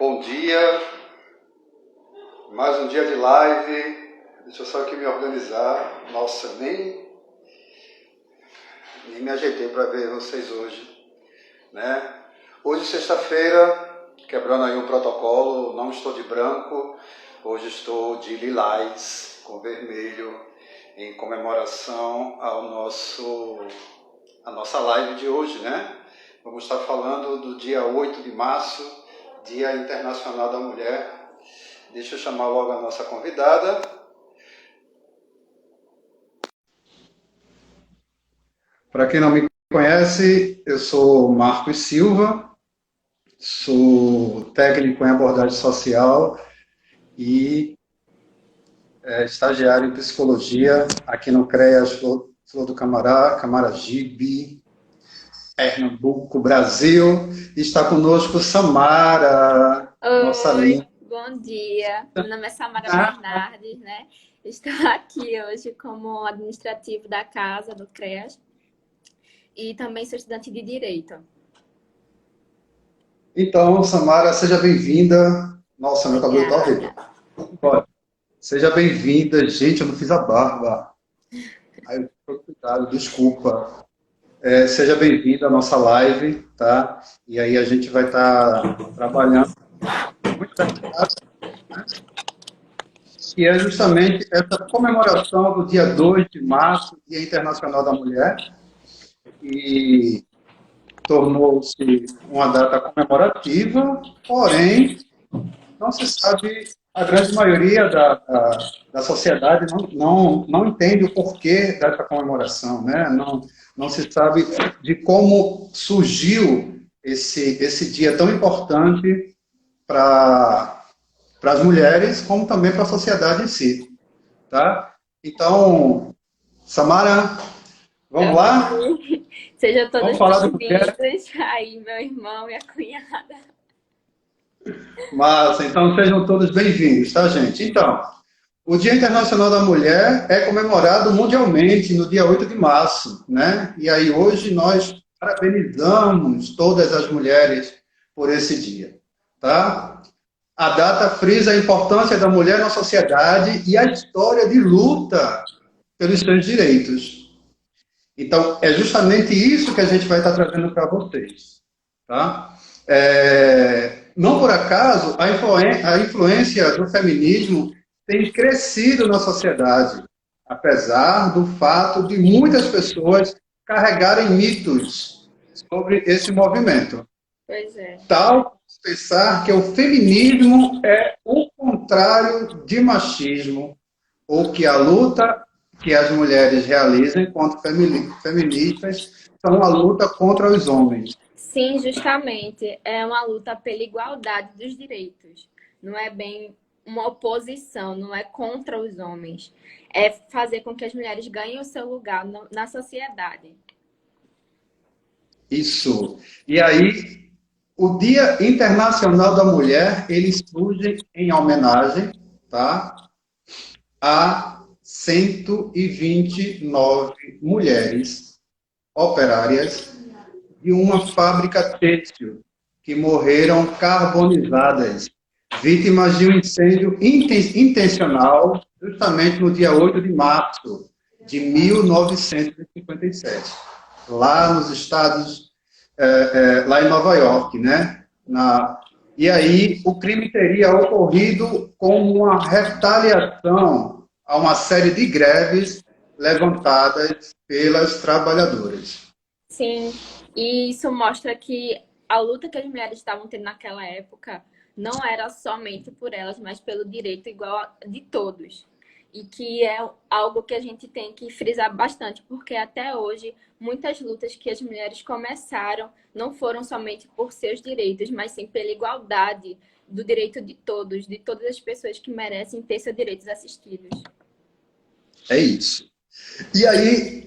Bom dia, mais um dia de live. Deixa eu só aqui me organizar. Nossa, nem me ajeitei para ver vocês hoje, né? Hoje, sexta-feira, quebrando aí um protocolo, não estou de branco, hoje estou de lilás com vermelho, em comemoração à nossa live de hoje, né? Vamos estar falando do dia 8 de março, Dia Internacional da Mulher. Deixa eu chamar logo a nossa convidada. Para quem não me conhece, eu sou Marcos Silva, sou técnico em abordagem social e estagiário em psicologia aqui no CREAS Flor do Camaragibe, Pernambuco, Brasil. E está conosco Samara, nossa Oi, linda. bom dia. Meu nome é Samara Bernardes, né? Estou aqui hoje como administrativo da casa do CREAS e também sou estudante de Direito. Então, Samara, seja bem-vinda. Nossa, meu cabelo está horrível. Olha, seja bem-vinda. Gente, eu não fiz a barba. Aí, cuidado, desculpa. Seja bem-vinda à nossa live, tá? E aí a gente vai estar trabalhando muito delicado, né? Que é justamente essa comemoração do dia 2 de março, Dia Internacional da Mulher, e tornou-se uma data comemorativa, porém, não se sabe, a grande maioria da sociedade não entende o porquê dessa comemoração, né? Não se sabe de como surgiu esse dia tão importante para as mulheres, como também para a sociedade em si, tá? Então, Samara, vamos lá? Sejam Vamos todos falar de mulher? bem-vindos. Aí, meu irmão e a cunhada. Massa, então sejam todos bem-vindos, tá, gente? Então, o Dia Internacional da Mulher é comemorado mundialmente no dia 8 de março, né? E aí hoje nós parabenizamos todas as mulheres por esse dia, tá? A data frisa a importância da mulher na sociedade e a história de luta pelos seus direitos. Então, é justamente isso que a gente vai estar trazendo para vocês, tá? Não por acaso, a influência do feminismo tem crescido na sociedade, apesar do fato de muitas pessoas carregarem mitos sobre esse movimento. Pois é. Tal pensar que o feminismo é o contrário de machismo, ou que a luta que as mulheres realizam enquanto feministas são a luta contra os homens. Sim, justamente. É uma luta pela igualdade dos direitos. Não é bem uma oposição, não é contra os homens. É fazer com que as mulheres ganhem o seu lugar na sociedade. Isso. E aí, o Dia Internacional da Mulher, ele surge em homenagem, tá, a 129 mulheres operárias de uma fábrica têxtil que morreram carbonizadas, vítimas de um incêndio intencional, justamente no dia 8 de março de 1957, lá nos Estados, lá em Nova York, né? E aí o crime teria ocorrido como uma retaliação a uma série de greves levantadas pelas trabalhadoras. Sim, e isso mostra que a luta que as mulheres estavam tendo naquela época não era somente por elas, mas pelo direito igual de todos. E que é algo que a gente tem que frisar bastante, porque até hoje muitas lutas que as mulheres começaram não foram somente por seus direitos, mas sim pela igualdade do direito de todas as pessoas que merecem ter seus direitos assistidos. É isso. E aí,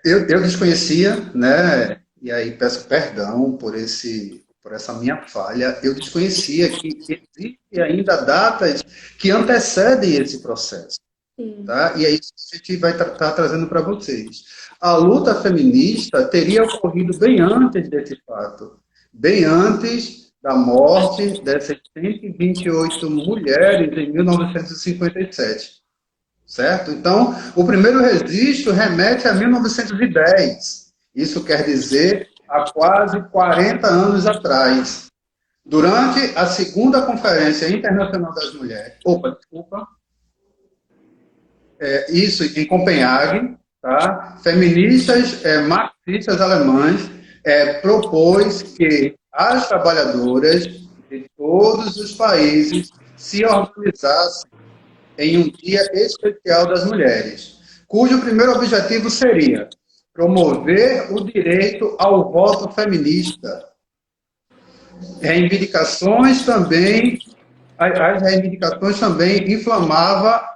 eu desconhecia, né? E aí peço perdão por essa minha falha. Eu desconhecia que existe ainda datas que antecedem esse processo, Sim. tá? E é isso que a gente vai estar trazendo para vocês. A luta feminista teria ocorrido bem antes desse fato, bem antes da morte dessas 128 mulheres em 1957, certo? Então, o primeiro registro remete a 1910. Isso quer dizer há quase 40 anos atrás. Durante a segunda Conferência Internacional das Mulheres, isso em Copenhague, tá? Feministas marxistas alemães propôs que as trabalhadoras de todos os países se organizassem em um dia especial das mulheres, cujo primeiro objetivo seria promover o direito ao voto feminista. As reivindicações também inflamavam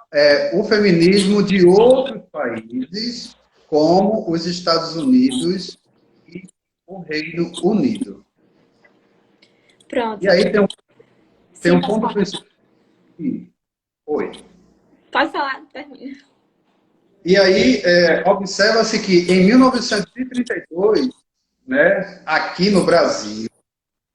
o feminismo de outros países, como os Estados Unidos e o Reino Unido. Pronto. E aí tem Sim, um pode ponto falar. principal. Oi. Pode falar, termina. E aí observa-se que em 1932, né, aqui no Brasil,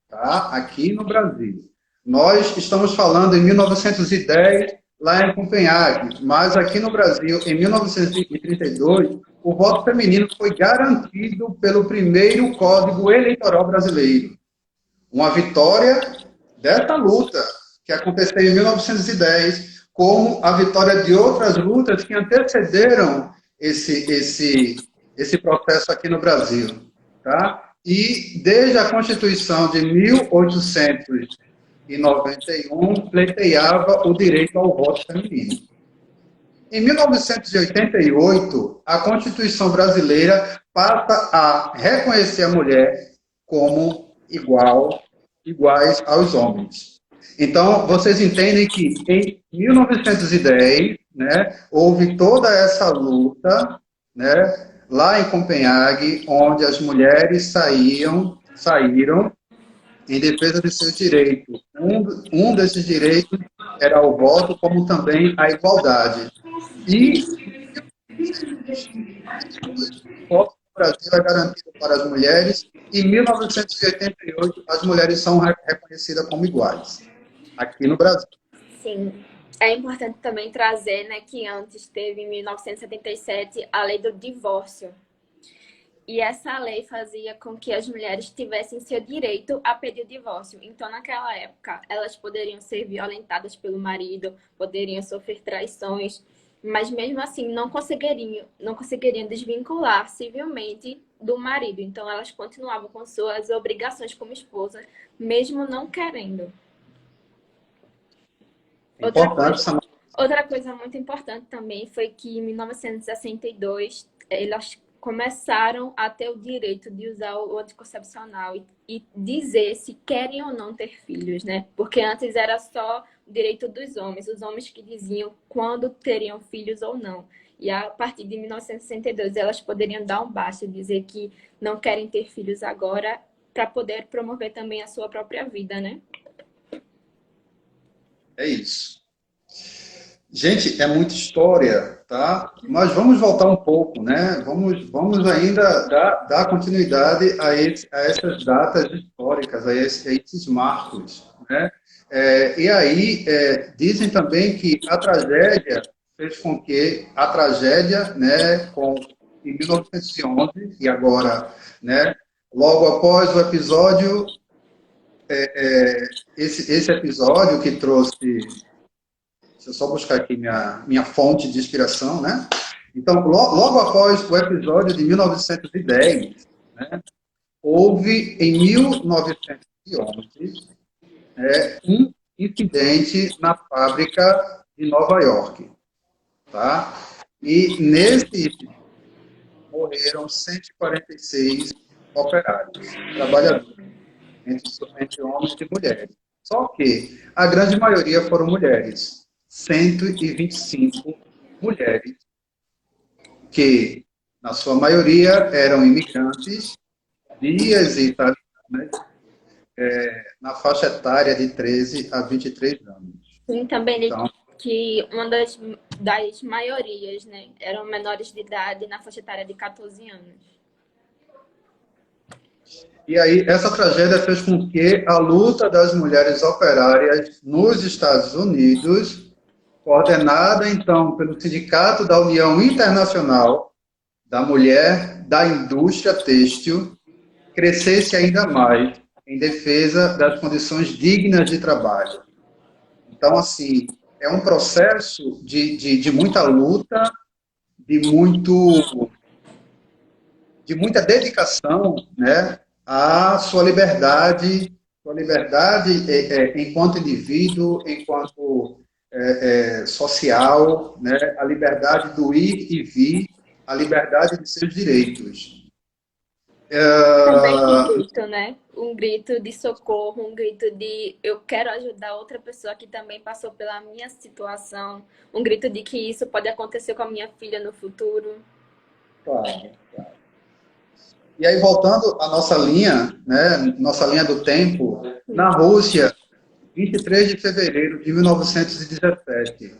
tá? Aqui no Brasil, nós estamos falando em 1910, lá em Copenhague, mas aqui no Brasil, em 1932, o voto feminino foi garantido pelo primeiro Código Eleitoral Brasileiro. Uma vitória dessa luta que aconteceu em 1910, como a vitória de outras lutas que antecederam esse processo aqui no Brasil. Tá? E desde a Constituição de 1891, pleiteava o direito ao voto feminino. Em 1988, a Constituição brasileira passa a reconhecer a mulher como iguais aos homens. Então, vocês entendem que em 1910, né, houve toda essa luta, né, lá em Copenhague, onde as mulheres saíram em defesa de seus direitos. Um desses direitos era o voto, como também a igualdade. E o voto no Brasil é garantido para as mulheres. Em 1988, as mulheres são reconhecidas como iguais, aqui no Brasil. Sim. É importante também trazer, né, que antes teve, em 1977, a lei do divórcio. E essa lei fazia com que as mulheres tivessem seu direito a pedir o divórcio. Então, naquela época, elas poderiam ser violentadas pelo marido, poderiam sofrer traições, mas mesmo assim não conseguiriam desvincular civilmente do marido. Então, elas continuavam com suas obrigações como esposa, mesmo não querendo. Outra coisa muito importante também foi que em 1962 elas começaram a ter o direito de usar o anticoncepcional e dizer se querem ou não ter filhos, né? Porque antes era só o direito dos homens, os homens que diziam quando teriam filhos ou não. E a partir de 1962 elas poderiam dar um basta, dizer que não querem ter filhos agora, para poder promover também a sua própria vida, né? É isso. Gente, é muita história, tá? Mas vamos voltar um pouco, né? Vamos ainda dar continuidade a essas datas históricas, a esses marcos, né? E aí, dizem também que a tragédia fez com que a tragédia, né, em 1911, e agora, né, logo após o episódio, esse episódio que trouxe. Deixa eu só buscar aqui minha fonte de inspiração, né? Então, logo após o episódio de 1910, né, houve, em 1911, um incidente na fábrica de Nova York. Tá? E nesse morreram 146 operários, trabalhadores, entre homens e mulheres. Só que a grande maioria foram mulheres. 125 mulheres, que, na sua maioria, eram imigrantes, dias e italianas, na faixa etária de 13 a 23 anos. Sim, também Então, que uma das maiorias, né, eram menores de idade na faixa etária de 14 anos. E aí, essa tragédia fez com que a luta das mulheres operárias nos Estados Unidos, coordenada então pelo Sindicato da União Internacional da Mulher da Indústria Têxtil, crescesse ainda mais em defesa das condições dignas de trabalho. Então, assim, é um processo de muita luta, de, muito, de muita dedicação, né, à sua liberdade enquanto indivíduo, enquanto social, né, a liberdade do ir e vir, a liberdade de seus direitos. Também um grito, né? Um grito de socorro, um grito de eu quero ajudar outra pessoa que também passou pela minha situação, um grito de que isso pode acontecer com a minha filha no futuro. Claro. E aí, voltando à nossa linha, né, nossa linha do tempo, na Rússia, 23 de fevereiro de 1917.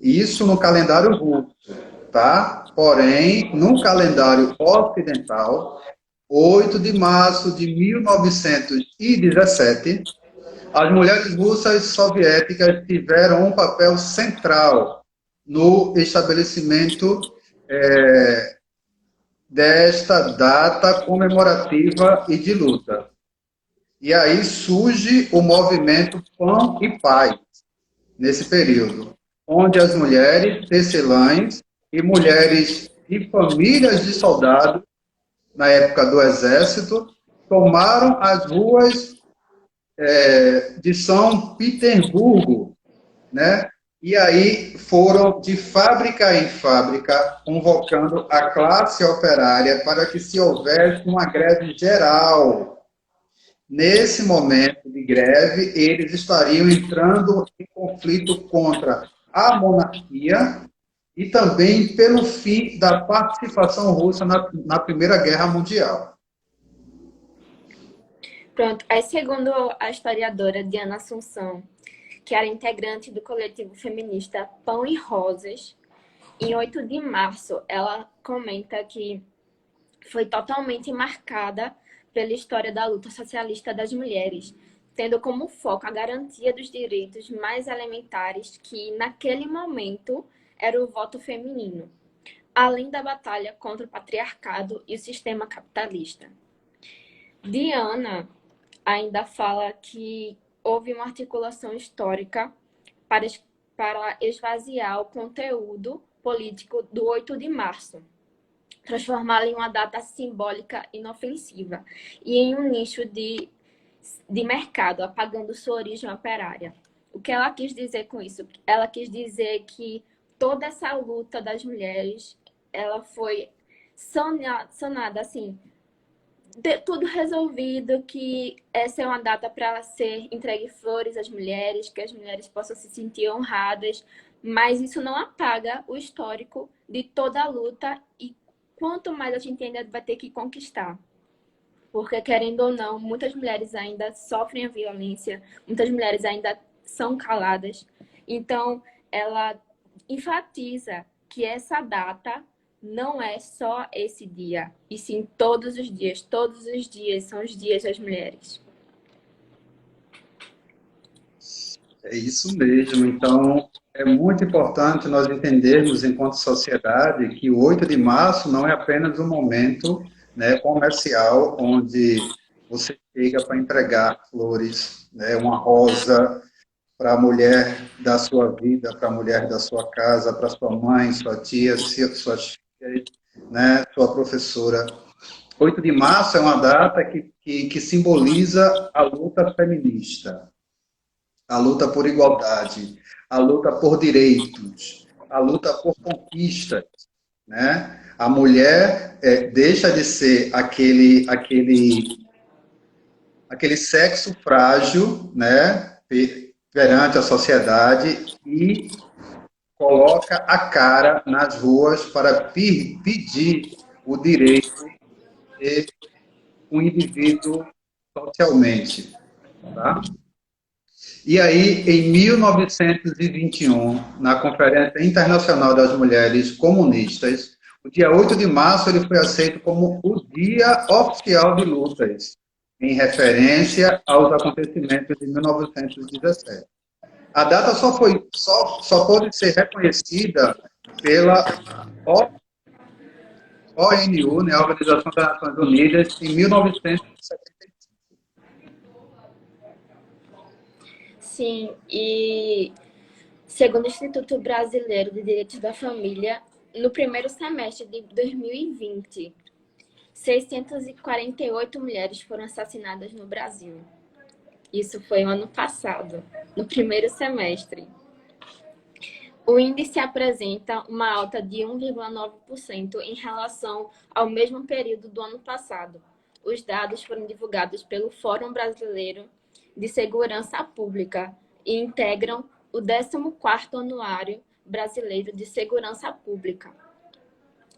Isso no calendário russo, tá? Porém, no calendário ocidental, 8 de março de 1917, as mulheres russas soviéticas tiveram um papel central no estabelecimento desta data comemorativa e de luta. E aí surge o movimento Pão e Paz, nesse período, onde as mulheres tecelãs e mulheres de famílias de soldados, na época do Exército, tomaram as ruas de São Petersburgo, né? E aí foram de fábrica em fábrica, convocando a classe operária para que se houvesse uma greve geral. Nesse momento de greve, eles estariam entrando em conflito contra a monarquia e também pelo fim da participação russa na Primeira Guerra Mundial. Pronto, aí segundo a historiadora Diana Assunção, que era integrante do coletivo feminista Pão e Rosas, em 8 de março, ela comenta que foi totalmente marcada pela história da luta socialista das mulheres, tendo como foco a garantia dos direitos mais elementares que, naquele momento, era o voto feminino, além da batalha contra o patriarcado e o sistema capitalista. Diana ainda fala que houve uma articulação histórica para esvaziar o conteúdo político do 8 de março, transformá-la em uma data simbólica inofensiva e em um nicho de mercado, apagando sua origem operária. O que ela quis dizer com isso? Ela quis dizer que toda essa luta das mulheres, ela foi sanada, assim, tudo resolvido, que essa é uma data para ser entregue flores às mulheres, que as mulheres possam se sentir honradas, mas isso não apaga o histórico de toda a luta e quanto mais a gente ainda vai ter que conquistar. Porque, querendo ou não, muitas mulheres ainda sofrem a violência, muitas mulheres ainda são caladas. Então, ela enfatiza que essa data não é só esse dia, e sim todos os dias são os dias das mulheres. É isso mesmo. Então, é muito importante nós entendermos, enquanto sociedade, que o 8 de março não é apenas um momento, né, comercial, onde você chega para entregar flores, né, uma rosa para a mulher da sua vida, para a mulher da sua casa, para sua mãe, sua tia, suas filhas, né, sua professora. 8 de março é uma data que simboliza a luta feminista, a luta por igualdade, a luta por direitos, a luta por conquistas, né? A mulher deixa de ser aquele sexo frágil, né, perante a sociedade e coloca a cara nas ruas para pedir o direito de um indivíduo socialmente, tá? E aí, em 1921, na Conferência Internacional das Mulheres Comunistas, o dia 8 de março ele foi aceito como o Dia Oficial de Lutas, em referência aos acontecimentos de 1917. A data só pôde ser reconhecida pela ONU, né, a Organização das Nações Unidas, em 1975. Sim, e segundo o Instituto Brasileiro de Direitos da Família, no primeiro semestre de 2020, 648 mulheres foram assassinadas no Brasil. Isso foi no ano passado, no primeiro semestre. O índice apresenta uma alta de 1,9% em relação ao mesmo período do ano passado. Os dados foram divulgados pelo Fórum Brasileiro de Segurança Pública e integram o 14º Anuário Brasileiro de Segurança Pública.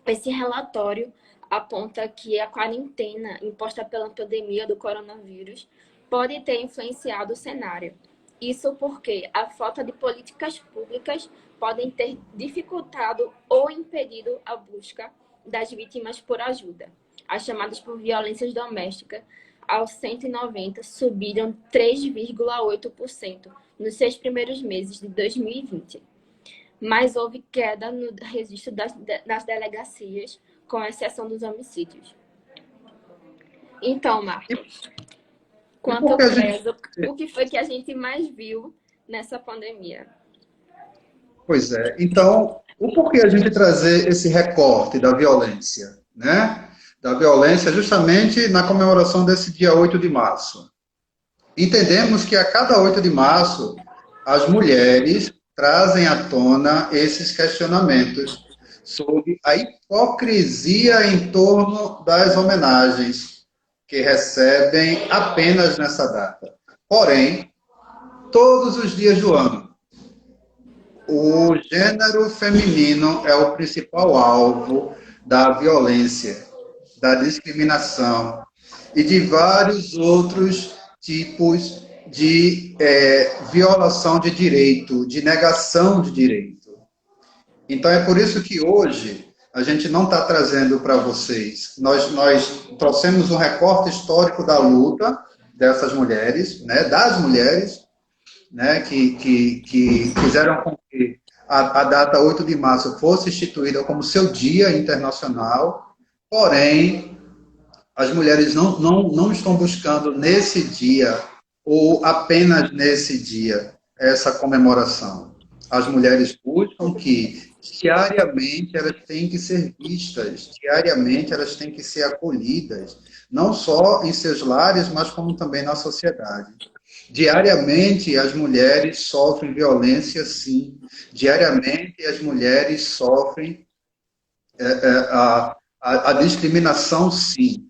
Esse relatório aponta que a quarentena imposta pela pandemia do coronavírus pode ter influenciado o cenário. Isso porque a falta de políticas públicas podem ter dificultado ou impedido a busca das vítimas por ajuda. As chamadas por violências domésticas, aos 190, subiram 3,8% nos 6 primeiros meses de 2020. Mas houve queda no registro das delegacias, com exceção dos homicídios. Então, Marcos, quanto preso, o que foi que a gente mais viu nessa pandemia? Pois é. Então, o porquê a gente trazer esse recorte da violência, né? Da violência justamente na comemoração desse dia 8 de março. Entendemos que a cada 8 de março, as mulheres trazem à tona esses questionamentos sobre a hipocrisia em torno das homenagens que recebem apenas nessa data. Porém, todos os dias do ano, o gênero feminino é o principal alvo da violência, da discriminação e de vários outros tipos de violação de direito, de negação de direito. Então é por isso que hoje a gente não está trazendo para vocês. Nós trouxemos um recorte histórico da luta dessas mulheres, né, das mulheres, né, que fizeram com que a data 8 de março fosse instituída como seu dia internacional, porém, as mulheres não estão buscando nesse dia, ou apenas nesse dia, essa comemoração. As mulheres buscam que, diariamente, elas têm que ser vistas, diariamente, elas têm que ser acolhidas, não só em seus lares, mas como também na sociedade. Diariamente, as mulheres sofrem violência, sim. Diariamente, as mulheres sofrem a discriminação, sim.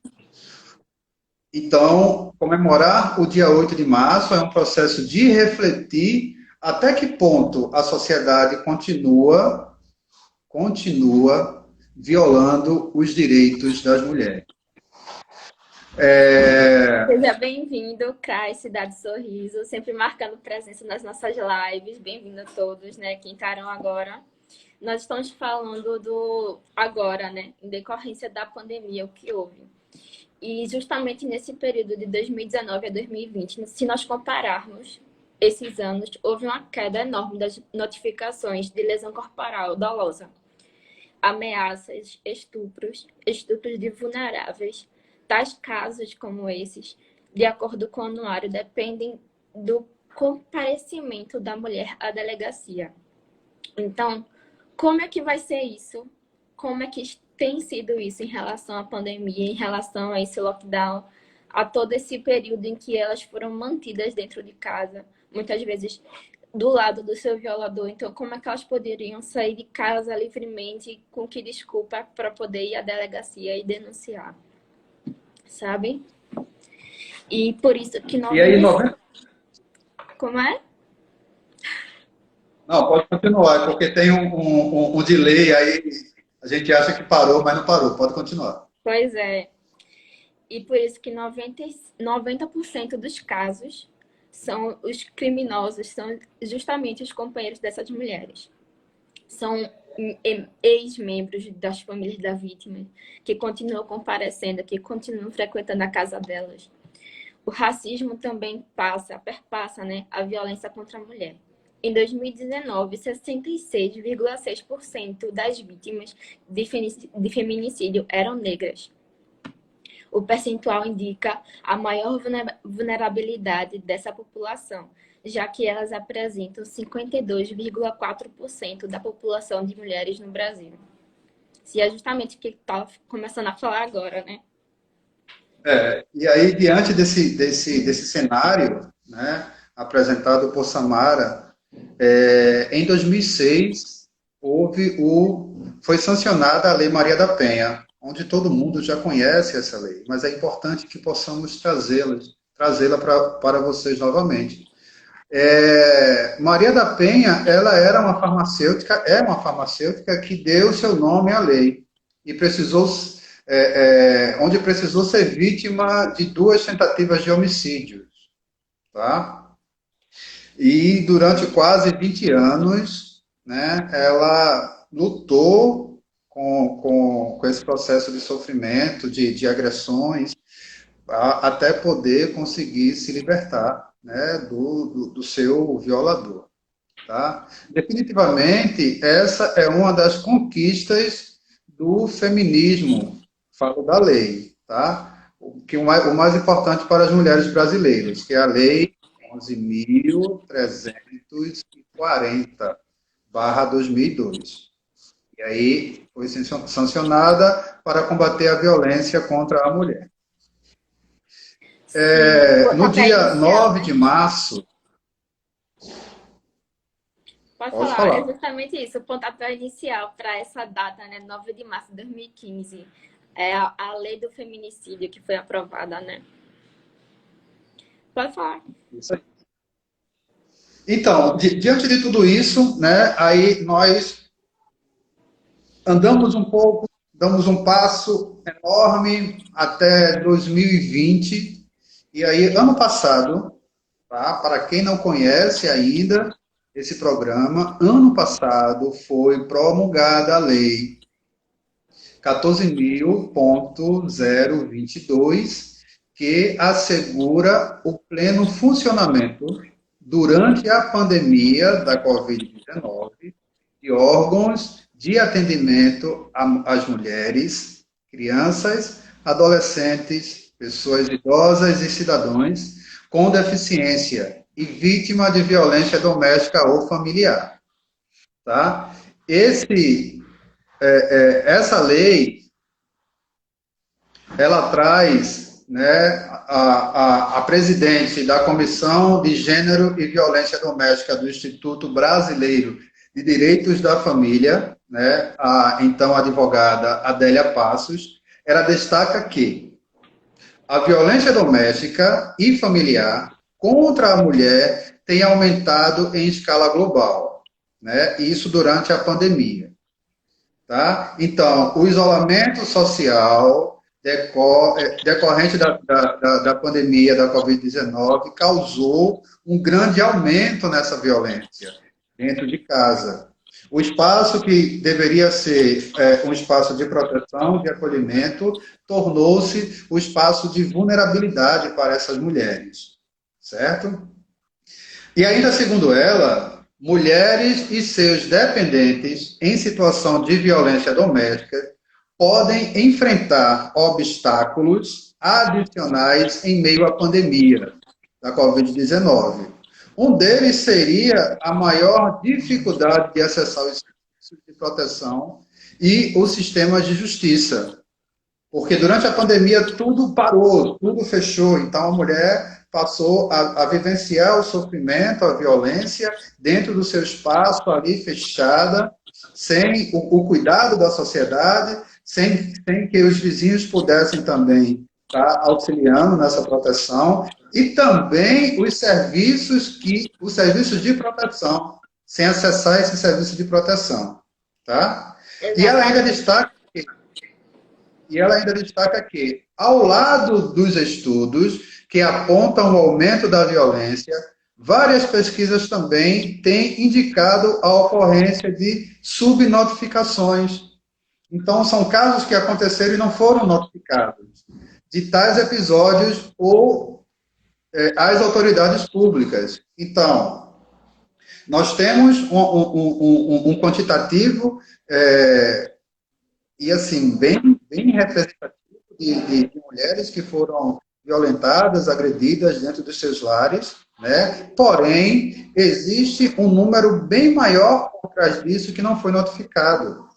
Então, comemorar o dia 8 de março é um processo de refletir até que ponto a sociedade continua violando os direitos das mulheres. Seja bem-vindo, CRAI Cidade Sorriso, sempre marcando presença nas nossas lives. Bem-vindo a todos, né, que entraram agora. Nós estamos falando do agora, né, em decorrência da pandemia, o que houve. E justamente nesse período de 2019 a 2020, se nós compararmos esses anos, houve uma queda enorme das notificações de lesão corporal dolosa, ameaças, estupros de vulneráveis. Tais casos como esses, de acordo com o anuário, dependem do comparecimento da mulher à delegacia. Então, como é que vai ser isso? Como é que tem sido isso em relação à pandemia, em relação a esse lockdown, a todo esse período em que elas foram mantidas dentro de casa, muitas vezes do lado do seu violador? Então, como é que elas poderiam sair de casa livremente, com que desculpa, para poder ir à delegacia e denunciar? Sabe? E por isso que nós... E aí, 90... Como é? Não, pode continuar, porque tem um delay aí, a gente acha que parou, mas não parou. Pode continuar. Pois é. E por isso que 90% dos casos são os criminosos, são justamente os companheiros dessas mulheres. São ex-membros das famílias da vítima, que continuam comparecendo, que continuam frequentando a casa delas. O racismo também perpassa, né, a violência contra a mulher. Em 2019, 66,6% das vítimas de feminicídio eram negras. O percentual indica a maior vulnerabilidade dessa população, já que elas apresentam 52,4% da população de mulheres no Brasil. Se é justamente o que está começando a falar agora, né? E aí, diante desse cenário, né, apresentado por Samara, em 2006, foi sancionada a Lei Maria da Penha, onde todo mundo já conhece essa lei, mas é importante que possamos trazê-la para vocês novamente. Maria da Penha, ela era uma farmacêutica, é uma farmacêutica que deu seu nome à lei e onde precisou ser vítima de 2 tentativas de homicídio, tá? E durante quase 20 anos, né, ela lutou com esse processo de sofrimento, de agressões, até poder conseguir se libertar, né, do seu violador. Tá? Definitivamente, essa é uma das conquistas do feminismo, falo da lei, tá? O mais importante para as mulheres brasileiras, que é a Lei 11.340/2002. E aí foi sancionada para combater a violência contra a mulher. No dia 9 de março... Pode falar, é justamente isso, o pontapé inicial para essa data, né, 9 de março de 2015, é a lei do feminicídio que foi aprovada, né? Pode falar. Isso aí. Então, diante de tudo isso, né, aí nós andamos um pouco, damos um passo enorme até 2020, e aí, ano passado, tá, para quem não conhece ainda esse programa, ano passado foi promulgada a Lei 14.022, que assegura o pleno funcionamento durante a pandemia da Covid-19 de órgãos de atendimento às mulheres, crianças, adolescentes, pessoas idosas e cidadãos com deficiência e vítima de violência doméstica ou familiar. Tá? Essa lei, ela traz, né, a presidente da Comissão de Gênero e Violência Doméstica do Instituto Brasileiro de Direitos da Família, né, então advogada Adélia Passos, ela destaca que a violência doméstica e familiar contra a mulher tem aumentado em escala global, né, isso durante a pandemia. Tá? Então, o isolamento social decorrente da pandemia da Covid-19 causou um grande aumento nessa violência dentro de casa. O espaço que deveria ser um espaço de proteção, de acolhimento, tornou-se o espaço de vulnerabilidade para essas mulheres, certo? E ainda segundo ela, mulheres e seus dependentes em situação de violência doméstica podem enfrentar obstáculos adicionais em meio à pandemia da Covid-19. Um deles seria a maior dificuldade de acessar os serviços de proteção e os sistemas de justiça. Porque durante a pandemia tudo parou, tudo fechou. Então a mulher passou a vivenciar o sofrimento, a violência, dentro do seu espaço ali fechada, sem o cuidado da sociedade, sem que os vizinhos pudessem também estar auxiliando nessa proteção, e também os serviços de proteção, sem acessar esse serviço de proteção. Tá? E ela ainda destaca que, ao lado dos estudos que apontam o aumento da violência, várias pesquisas também têm indicado a ocorrência de subnotificações. Então, são casos que aconteceram e não foram notificados, de tais episódios ou às autoridades públicas. Então, nós temos um quantitativo e assim bem representativo de mulheres que foram violentadas, agredidas dentro dos seus lares, né? Porém, existe um número bem maior por trás disso que não foi notificado.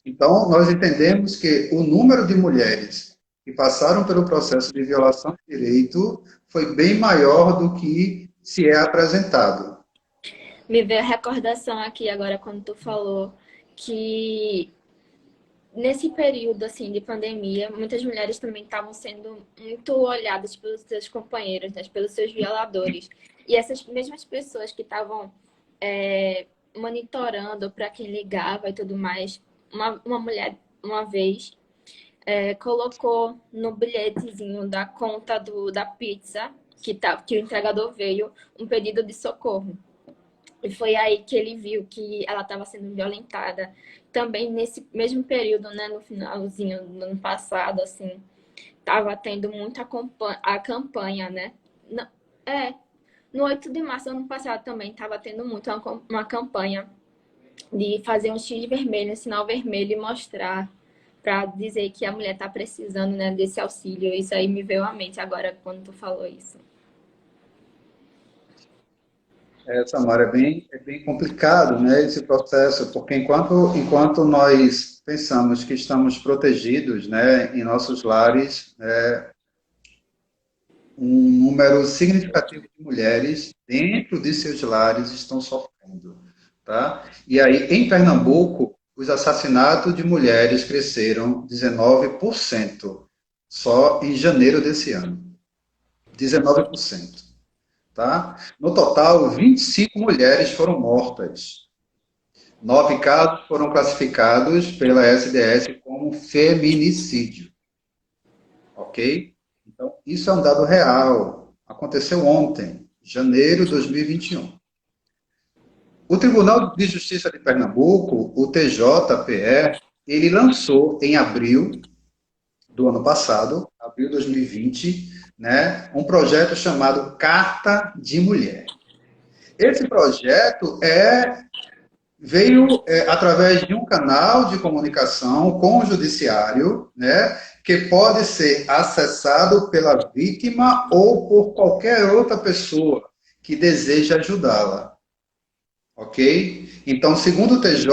Então, nós entendemos que o número de mulheres que passaram pelo processo de violação de direito foi bem maior do que se é apresentado. Me veio a recordação aqui agora quando tu falou que nesse período assim de pandemia, muitas mulheres também estavam sendo muito olhadas pelos seus companheiros, né, pelos seus violadores. E essas mesmas pessoas que estavam monitorando para quem ligava e tudo mais, uma mulher uma vez colocou no bilhetezinho da conta da pizza que o entregador veio um pedido de socorro. E foi aí que ele viu que ela estava sendo violentada. Também nesse mesmo período, né, no finalzinho do ano passado, assim, estava tendo muita a campanha, né? É, no 8 de março do ano passado também estava tendo muito uma campanha de fazer um X vermelho, um sinal vermelho e mostrar para dizer que a mulher está precisando, né, desse auxílio. Isso aí me veio à mente agora quando tu falou isso. Samara, é bem complicado, né, esse processo, porque enquanto nós pensamos que estamos protegidos, né, em nossos lares, um número significativo de mulheres dentro de seus lares estão sofrendo, tá? E aí, em Pernambuco, os assassinatos de mulheres cresceram 19% só em janeiro desse ano. 19%, tá? No total, 25 mulheres foram mortas. 9 casos foram classificados pela SDS como feminicídio, ok? Então, isso é um dado real. Aconteceu ontem, janeiro de 2021. O Tribunal de Justiça de Pernambuco, o TJPE, ele lançou em abril do ano passado, abril de 2020, né, um projeto chamado Carta de Mulher. Esse projeto veio através de um canal de comunicação com o judiciário, né, que pode ser acessado pela vítima ou por qualquer outra pessoa que deseja ajudá-la. Ok? Então, segundo o TJ,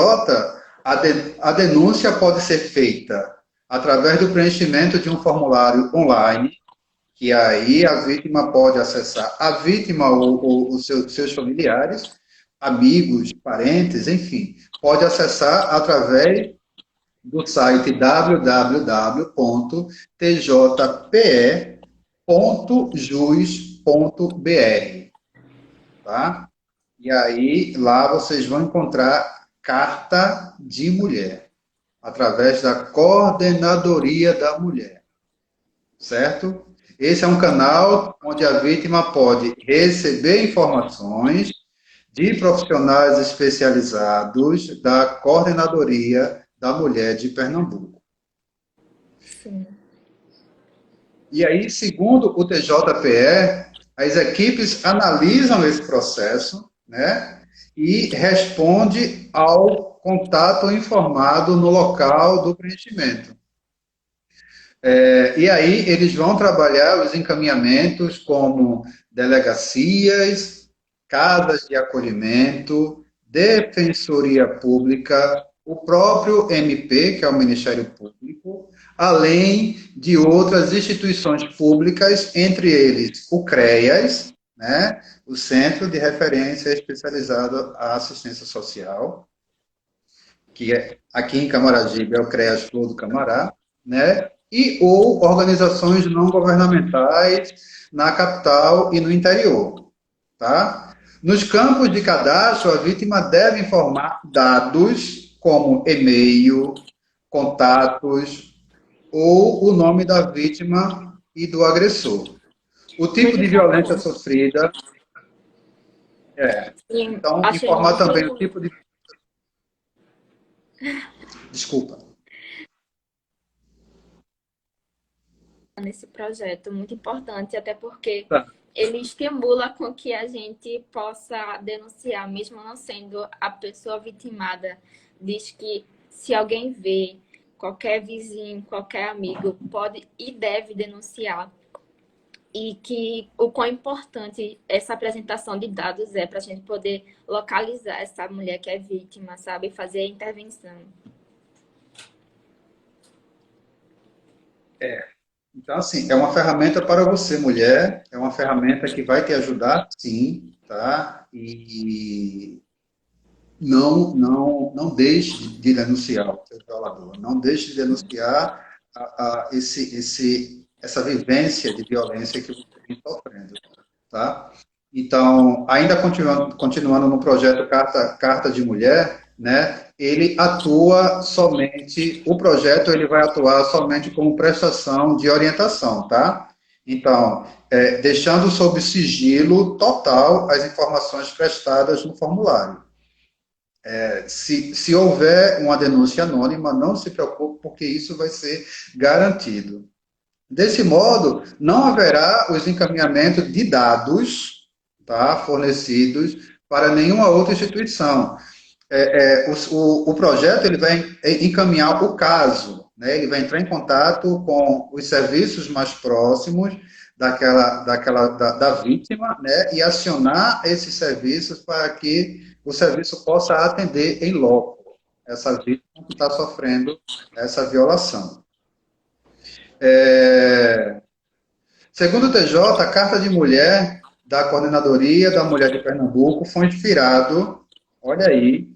a denúncia pode ser feita através do preenchimento de um formulário online, que aí a vítima pode acessar, a vítima ou os seus familiares, amigos, parentes, enfim, pode acessar através do site www.tjpe.jus.br, tá? E aí, lá vocês vão encontrar Carta de Mulher, através da Coordenadoria da Mulher, certo? Esse é um canal onde a vítima pode receber informações de profissionais especializados da Coordenadoria da Mulher de Pernambuco. Sim. E aí, segundo o TJPE, as equipes analisam esse processo, né, e responde ao contato informado no local do preenchimento. E aí eles vão trabalhar os encaminhamentos como delegacias, casas de acolhimento, defensoria pública, o próprio MP, que é o Ministério Público, além de outras instituições públicas, entre eles o CREAS, né, o Centro de Referência Especializado à Assistência Social, que aqui em Camaragibe é o CREAS Flor do Camará, né, e ou organizações não governamentais na capital e no interior, tá? Nos campos de cadastro, a vítima deve informar dados como e-mail, contatos ou o nome da vítima e do agressor. O tipo Muito de violência importante. sofrida, Sim, então achei informar muito também o tipo de... Desculpa. nesse projeto, muito importante, até porque Tá. ele estimula com que a gente possa denunciar, mesmo não sendo a pessoa vitimada. Diz que se alguém vê, qualquer vizinho, qualquer amigo, pode e deve denunciar. E que o quão importante essa apresentação de dados é para a gente poder localizar essa mulher que é vítima, sabe? Fazer a intervenção. Então, assim, é uma ferramenta para você, mulher, é uma ferramenta que vai te ajudar, sim, tá? E não deixe de denunciar o seu violador, não deixe de denunciar essa vivência de violência que você vem sofrendo, tá? Então, ainda continuando no projeto Carta de Mulher, né, ele atua somente, o projeto ele vai atuar somente como prestação de orientação, tá? Então, deixando sob sigilo total as informações prestadas no formulário. Se houver uma denúncia anônima, não se preocupe, porque isso vai ser garantido. Desse modo, não haverá os encaminhamentos de dados, tá, fornecidos para nenhuma outra instituição. O projeto ele vai encaminhar o caso, né? Ele vai entrar em contato com os serviços mais próximos da vítima, né? E acionar esses serviços para que o serviço possa atender em loco essa vítima que está sofrendo essa violação. Segundo o TJ, a Carta de Mulher da Coordenadoria da Mulher de Pernambuco foi inspirado, olha aí,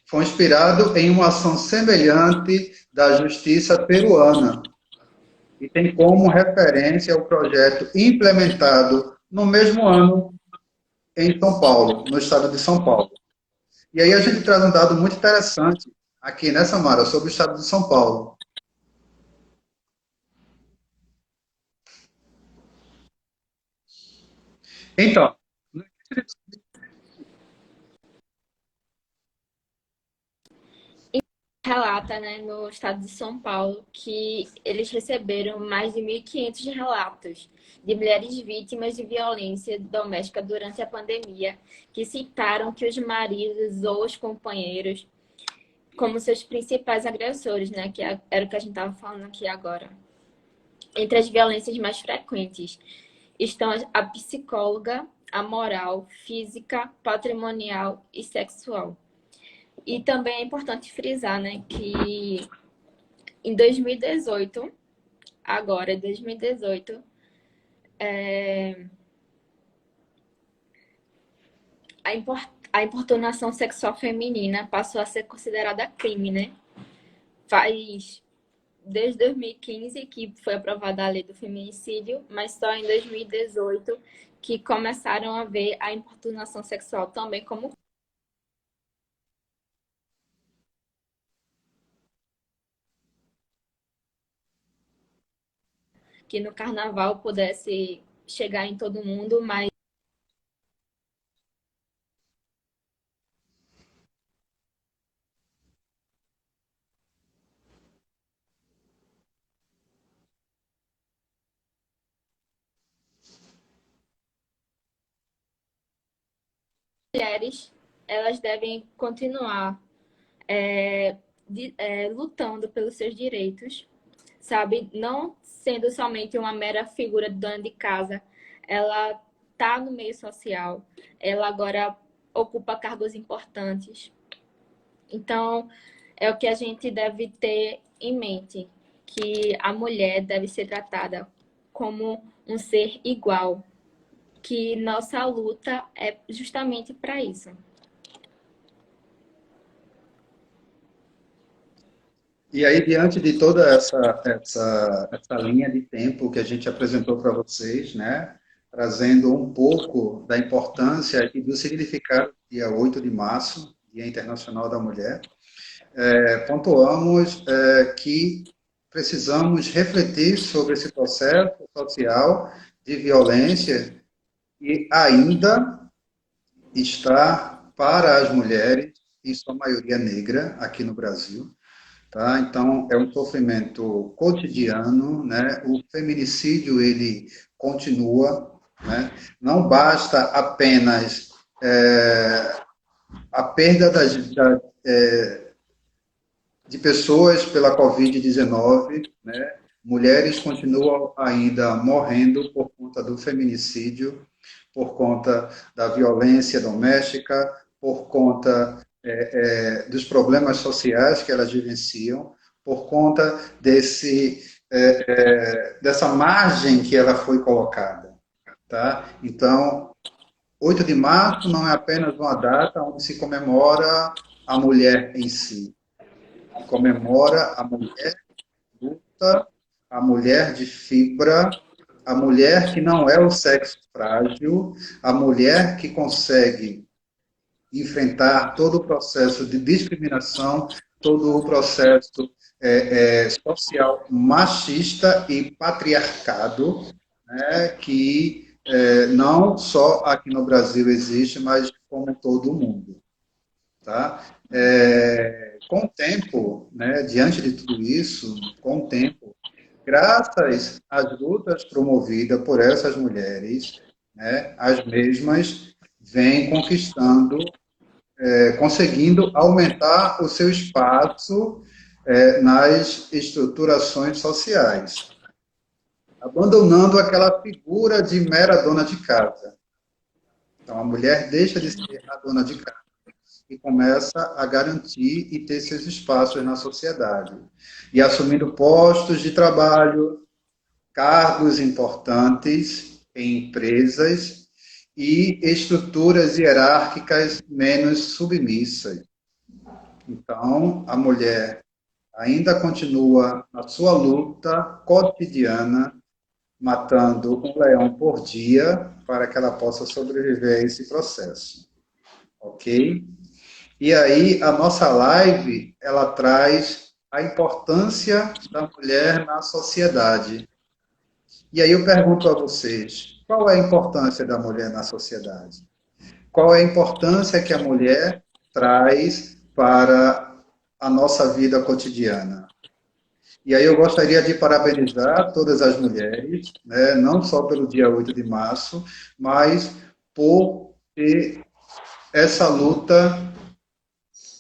foi inspirado em uma ação semelhante da Justiça peruana e tem como referência o projeto implementado no mesmo ano em São Paulo, no estado de São Paulo. E aí a gente traz um dado muito interessante aqui, né, Samara, sobre o estado de São Paulo. Então, Relata, né, no estado de São Paulo, que eles receberam mais de 1.500 relatos de mulheres vítimas de violência doméstica durante a pandemia, que citaram que os maridos ou os companheiros como seus principais agressores, né, que era o que a gente estava falando aqui agora. Entre as violências mais frequentes estão a psicóloga, a moral, física, patrimonial e sexual. E também é importante frisar, né, que em 2018, agora, em 2018, a importunação sexual feminina passou a ser considerada crime, né? Faz desde 2015 que foi aprovada a lei do feminicídio, mas só em 2018 que começaram a ver a importunação sexual também como que no carnaval pudesse chegar em todo mundo, mas mulheres elas devem continuar lutando pelos seus direitos, sabe? Não sendo somente uma mera figura de dona de casa, ela tá no meio social, ela agora ocupa cargos importantes. Então, é o que a gente deve ter em mente, que a mulher deve ser tratada como um ser igual, que nossa luta é justamente para isso. e aí, diante de toda essa linha de tempo que a gente apresentou para vocês, né, trazendo um pouco da importância e do significado do dia 8 de março, Dia Internacional da Mulher, pontuamos que precisamos refletir sobre esse processo social de violência que ainda está para as mulheres, em sua maioria negra, aqui no Brasil. Tá? Então, é um sofrimento cotidiano, né? O feminicídio, ele continua, né? Não basta apenas a perda de pessoas pela Covid-19, né? Mulheres continuam ainda morrendo por conta do feminicídio, por conta da violência doméstica, por conta dos problemas sociais que elas vivenciam, por conta dessa margem que ela foi colocada. Tá? Então, 8 de março não é apenas uma data onde se comemora a mulher em si, comemora a mulher luta, a mulher de fibra, a mulher que não é o sexo frágil, a mulher que consegue enfrentar todo o processo de discriminação, todo o processo social machista e patriarcado, né, que não só aqui no Brasil existe, mas como em todo o mundo. Tá? Com o tempo, né, diante de tudo isso, com o tempo, graças às lutas promovidas por essas mulheres, né, as mesmas vêm conquistando, conseguindo aumentar o seu espaço nas estruturações sociais, abandonando aquela figura de mera dona de casa. Então, a mulher deixa de ser a dona de casa e começa a garantir e ter seus espaços na sociedade. E assumindo postos de trabalho, cargos importantes em empresas e estruturas hierárquicas menos submissas. Então, a mulher ainda continua na sua luta cotidiana, matando um leão por dia para que ela possa sobreviver a esse processo. Ok? E aí, a nossa live, ela traz a importância da mulher na sociedade. E aí eu pergunto a vocês, qual é a importância da mulher na sociedade? Qual é a importância que a mulher traz para a nossa vida cotidiana? E aí eu gostaria de parabenizar todas as mulheres, né, não só pelo dia 8 de março, mas por ter essa luta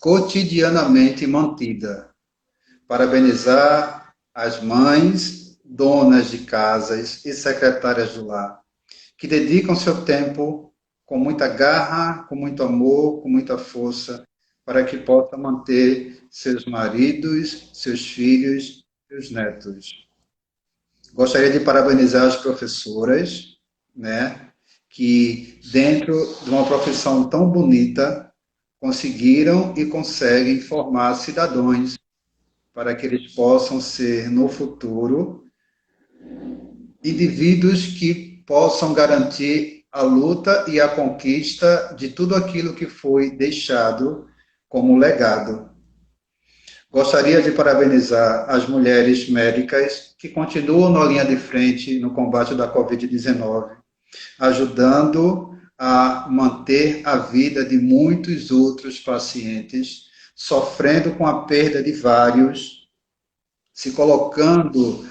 cotidianamente mantida. Parabenizar as mães, donas de casas e secretárias do lar, que dedicam seu tempo com muita garra, com muito amor, com muita força, para que possa manter seus maridos, seus filhos, seus netos. Gostaria de parabenizar as professoras, né, que dentro de uma profissão tão bonita, conseguiram e conseguem formar cidadãos para que eles possam ser, no futuro, indivíduos que possam garantir a luta e a conquista de tudo aquilo que foi deixado como legado. Gostaria de parabenizar as mulheres médicas que continuam na linha de frente no combate da Covid-19, ajudando a manter a vida de muitos outros pacientes, sofrendo com a perda de vários, se colocando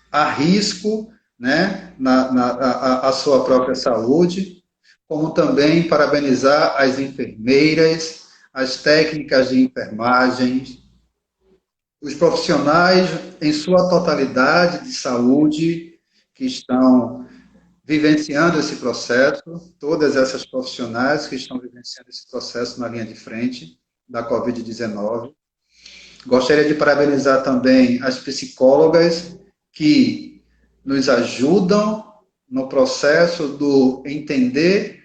a risco, né, a sua própria saúde, como também parabenizar as enfermeiras, as técnicas de enfermagem, os profissionais em sua totalidade de saúde que estão vivenciando esse processo, todas essas profissionais que estão vivenciando esse processo na linha de frente da Covid-19. Gostaria de parabenizar também as psicólogas que nos ajudam no processo do entender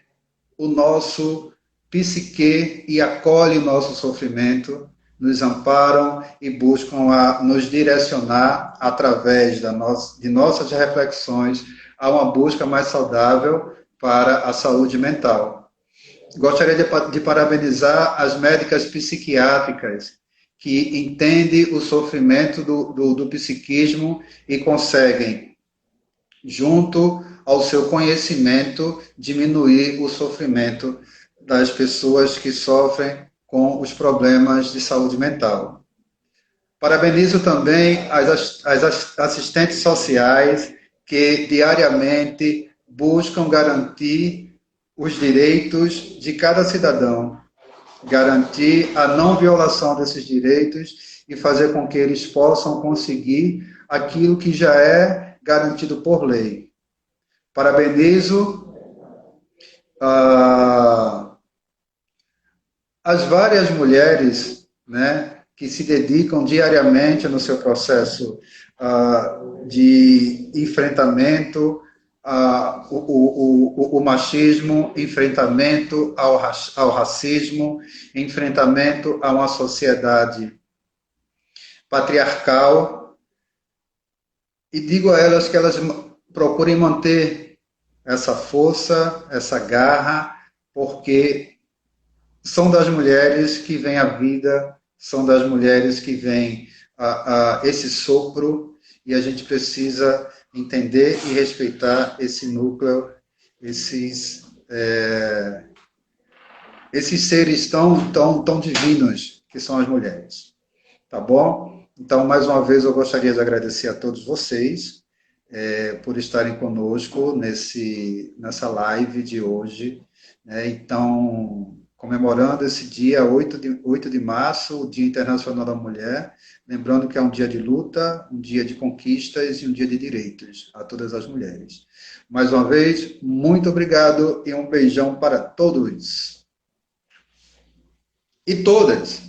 o nosso psique e acolhem o nosso sofrimento, nos amparam e buscam nos direcionar através de nossas reflexões a uma busca mais saudável para a saúde mental. Gostaria de parabenizar as médicas psiquiátricas que entendem o sofrimento do psiquismo e conseguem, junto ao seu conhecimento, diminuir o sofrimento das pessoas que sofrem com os problemas de saúde mental. Parabenizo também as assistentes sociais que diariamente buscam garantir os direitos de cada cidadão, garantir a não violação desses direitos e fazer com que eles possam conseguir aquilo que já é garantido por lei. Parabenizo as várias mulheres, né, que se dedicam diariamente no seu processo de enfrentamento o machismo, enfrentamento ao racismo, enfrentamento a uma sociedade patriarcal, e digo a elas que elas procurem manter essa força, essa garra, porque são das mulheres que vem a vida, são das mulheres que vem esse sopro, e a gente precisa entender e respeitar esse núcleo, esses seres tão divinos que são as mulheres. Tá bom? Então, mais uma vez, eu gostaria de agradecer a todos vocês por estarem conosco nessa live de hoje. Então, comemorando esse dia 8 de março, o Dia Internacional da Mulher, lembrando que é um dia de luta, um dia de conquistas e um dia de direitos a todas as mulheres. Mais uma vez, muito obrigado e um beijão para todos. E todas.